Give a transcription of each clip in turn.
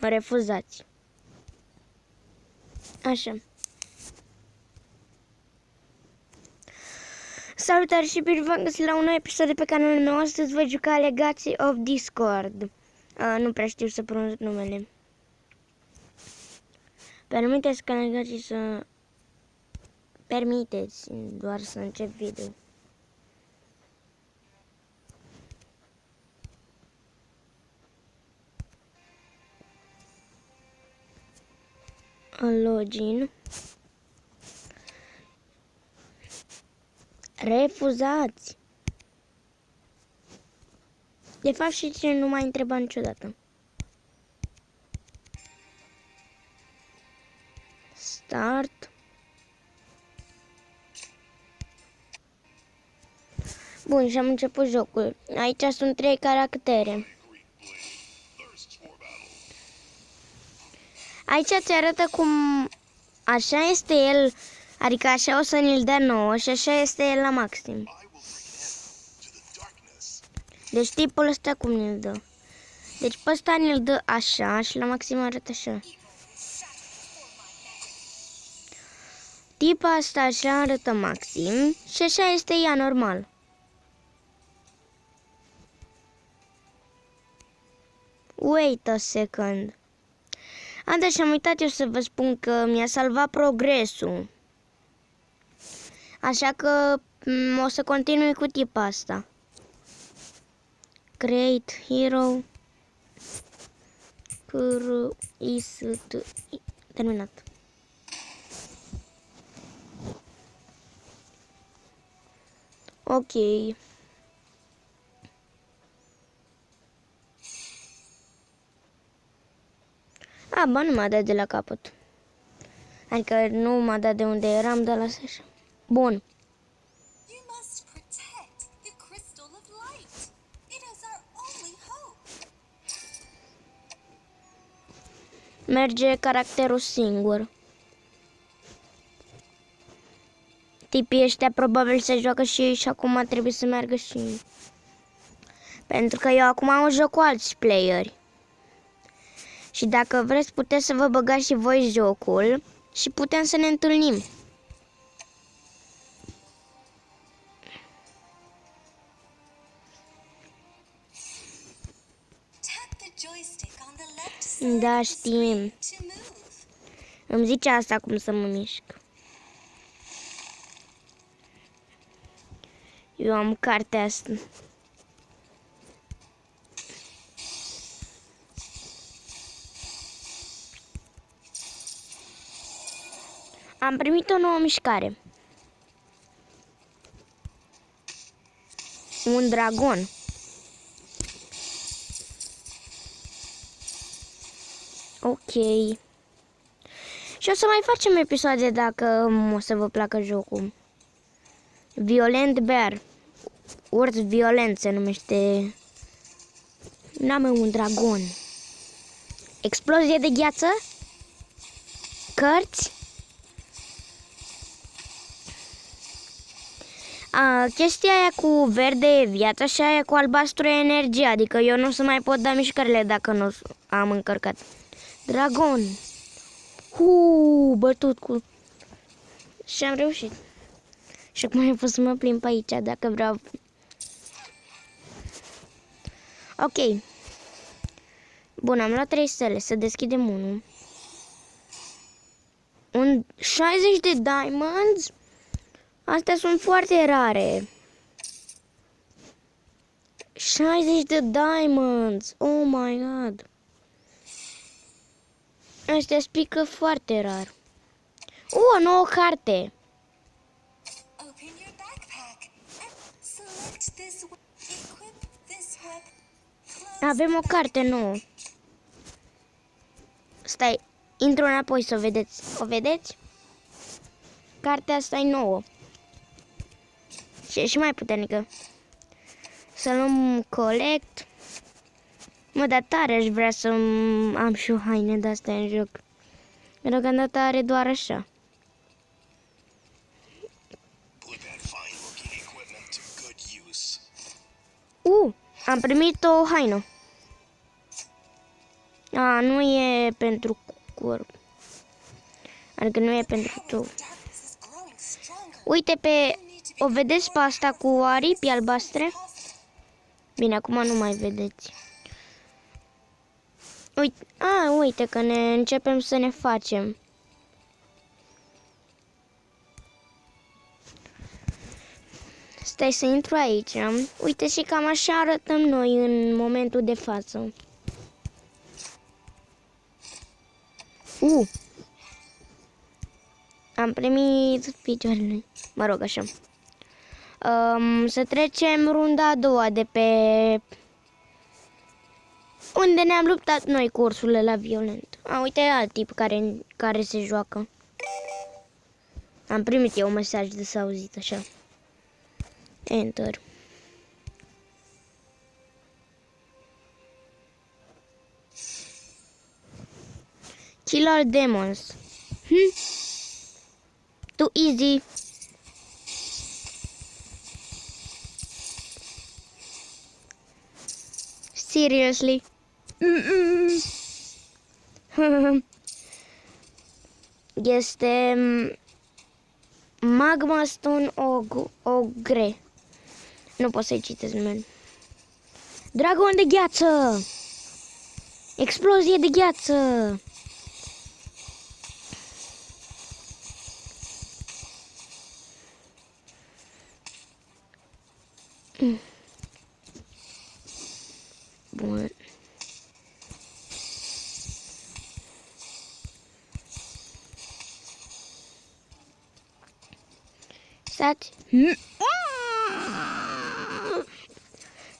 Refuzați. Așa. Salutare și bine v-am găsit la un nou episod de pe canalul meu. Astăzi voi juca Legacy of Discord. Nu prea știu să pronunț numele. Permiteți ca Legacy să... Permiteți doar să încep video. Login. Refuzați. De fapt și cine nu m-a întrebat niciodată. Start. Bun, și am început jocul. Aici sunt 3 caractere. Aici ți arată cum așa este el, adică așa o să ne-l dea nouă și așa este el la maxim. Deci tipul ăsta cum ne-l dă. Deci pe ăsta ne-l dă așa și la maxim arată așa. Tipa asta așa arată maxim și așa este ea normal. Wait a second. Da, și am uitat eu să vă spun că mi-a salvat progresul. Așa că o să continui cu tipa asta. Create hero. Terminat. Ok. Ba, nu m-a dat de la capăt. Adică nu m-a dat de unde eram, dar lasă așa. Bun. Merge caracterul singur. Tipii ăștia probabil se joacă și ei și acum trebuie să meargă și ei. Pentru că eu acum am joc cu alți playeri. Și dacă vreți puteți să vă băgați și voi jocul și putem să ne întâlnim. Da, știm. Îmi zice asta cum să mă mișc. Eu am cartea asta. Am primit o nouă mișcare. Un dragon. Ok. Și o să mai facem episoade dacă o să vă placă jocul. Violent Bear. Urs violent se numește. N-am un dragon. Explozie de gheață. Cărți. Chestia aia cu verde e viața și aia cu albastru e energie. Adică eu nu o să mai pot da mișcările dacă nu am încărcat. Dragon. Bătut cu... Și am reușit. Și acum am fost să mă plimb pe aici dacă vreau. Ok. Bun, am luat 3 stele. Să deschidem unul. 60 de diamonds? Astea sunt foarte rare. 60 de diamonds. Oh my god. Astea spică foarte rar. O nouă carte. Avem o carte nouă. Stai, intru înapoi să o vedeți. O vedeți? Cartea asta e nouă. Și e și mai puternică. Să luăm collect. Mă, dar tare aș vrea să am și o haine de-astea în joc. Deocamdată are doar așa. Am primit o haină. A, nu e pentru corp. Adică nu e pentru tu. Uite pe... O vedeți pe asta cu aripi albastre? Bine, acum nu mai vedeți. Uite, uite că ne începem să ne facem. Stai să intru aici. Uite și cam așa arătăm noi în momentul de față. Am primit picioarele. Mă rog, așa. Să trecem runda a doua de pe... Unde ne-am luptat noi cu ursurile la violent. Uite alt tip care se joacă. Am primit eu un mesaj de s-a auzit așa. Enter. Kill all demons. Too easy. Seriously. Este Magma Stone Ogre. Nu pot să-i citesc numele. Dragon de gheață. Explozie de gheață. Bun. Stați.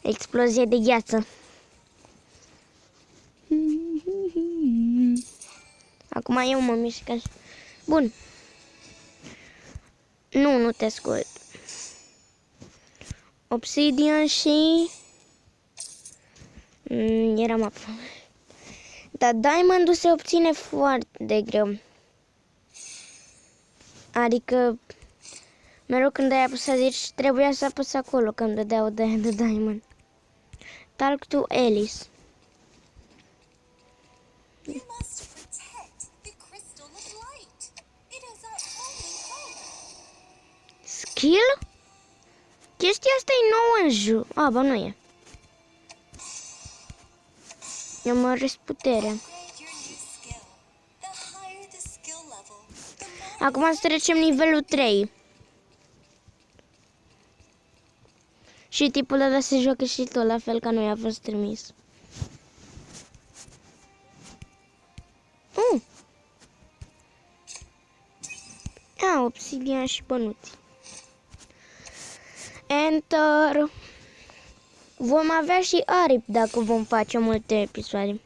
Explozie de gheață. Acum eu mă mișc. Bun. Nu te ascult. Obsidian și... Eram apă. Dar diamondul se obține foarte greu. Adică... Mereu când ai apăsat, deci trebuia să apăs acolo când dădeau de diamond. Talk to Alice. Skill? Chestia asta e nouă în jur. Ba nu e. Eu mă răsputerea. Acum să trecem nivelul 3. Și tipul ăla se joacă și tot la fel ca noi a fost trimis. Obsidian și bănuți. Enter. Vom avea și aripi dacă vom face multe episoade.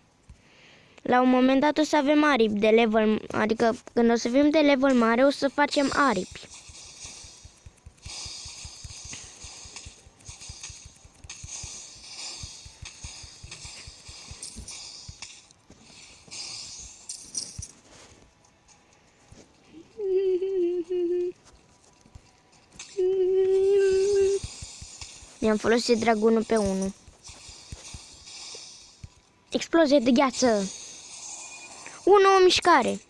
La un moment dat o să avem aripi de level, adică când o să fim de level mare o să facem aripi. Mi-am folosit dragonul pe 1. Explozie de gheață. O mișcare.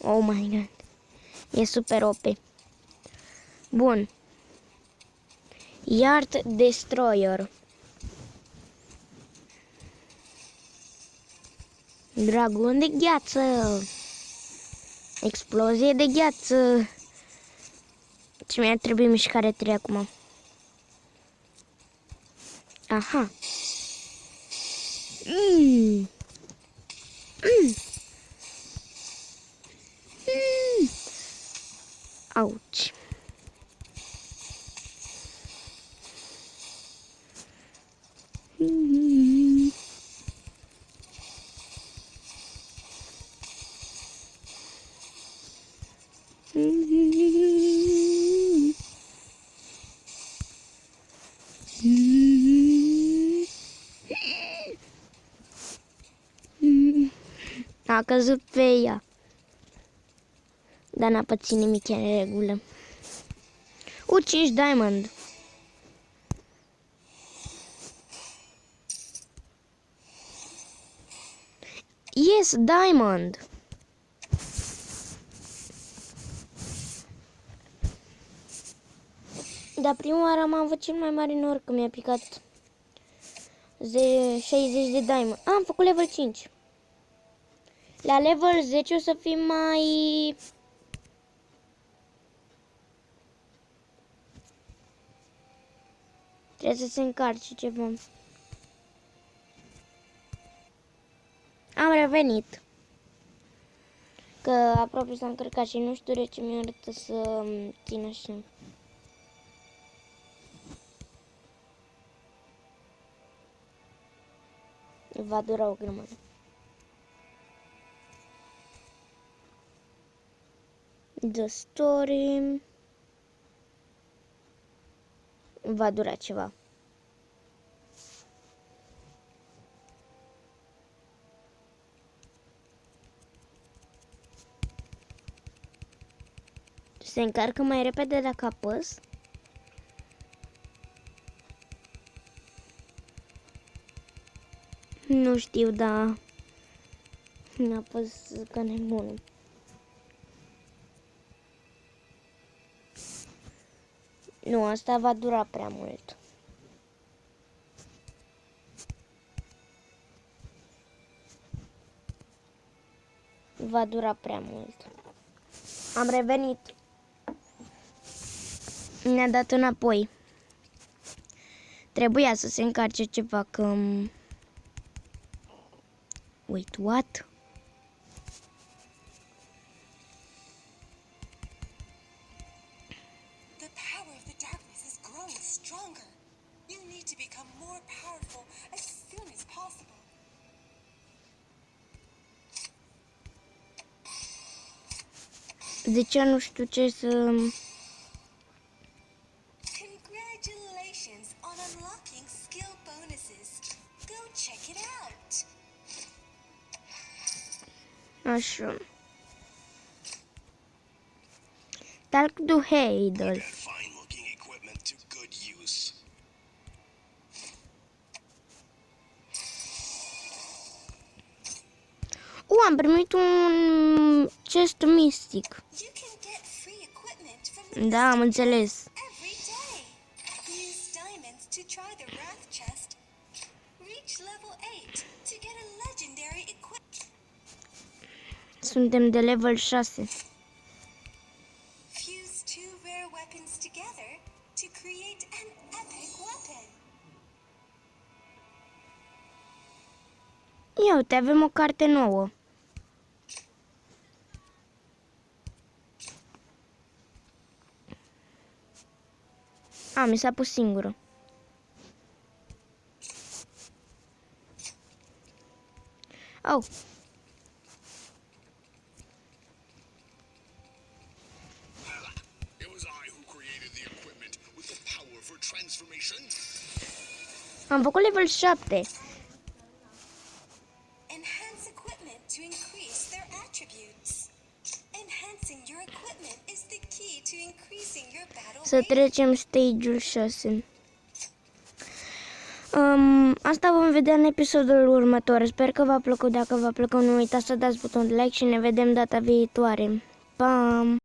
Oh my god. E super OP. Bun. Yard Destroyer. Dragon de gheață. Explozie de gheață. Ce mi-ar trebui mișcare 3 acum. Aha. Auci. A căzut pe ea. Dar n-a pățit nimic, în regulă. 5 diamond. Yes, diamond! Dar prima oară am avut cel mai mare noroc că mi-a picat 60 de diamond. Am făcut level 5. La level 10 o să fim mai... Trebuie să se încarce ceva. Am revenit. Că aproape s-a încărcat și nu știu de ce mi-a arătat să țin așa. Va dura o grămadă. The story. Va dura ceva. Se încarcă mai repede dacă apăs. Nu știu, dar apăs ca nebunul. Nu, asta va dura prea mult. Va dura prea mult. Am revenit. Ne-a dat înapoi. Trebuia să se încarce ceva că... Wait, what? The power of the darkness is growing stronger. You need to become more powerful as soon as possible. De ce nu știu ce să... Congratulations on unlocking skill bonuses. Go check it out. Așa. Talk to Heidel. That fine-looking equipment to good use. Am primit un chest mistic. You can get free equipment from the Da, am înțeles. every day. Use diamonds to try the Wrath chest. Reach level 8 to get a legendary equipment. Suntem de level 6. Fuse two rare weapons together to create an epic weapon. Ia uite, avem o carte nouă. Mi s-a pus singură. Oh. It was I who created the equipment with the power for transformation. Am făcut level 7. Enhance equipment to increase their attributes. Enhancing your equipment is the key to increasing your battle Să rate. trecem stage-ul 6. Asta vom vedea în episodul următor. Sper că v-a plăcut. Dacă v-a plăcut, nu uitați să dați butonul de like și ne vedem data viitoare. Pam!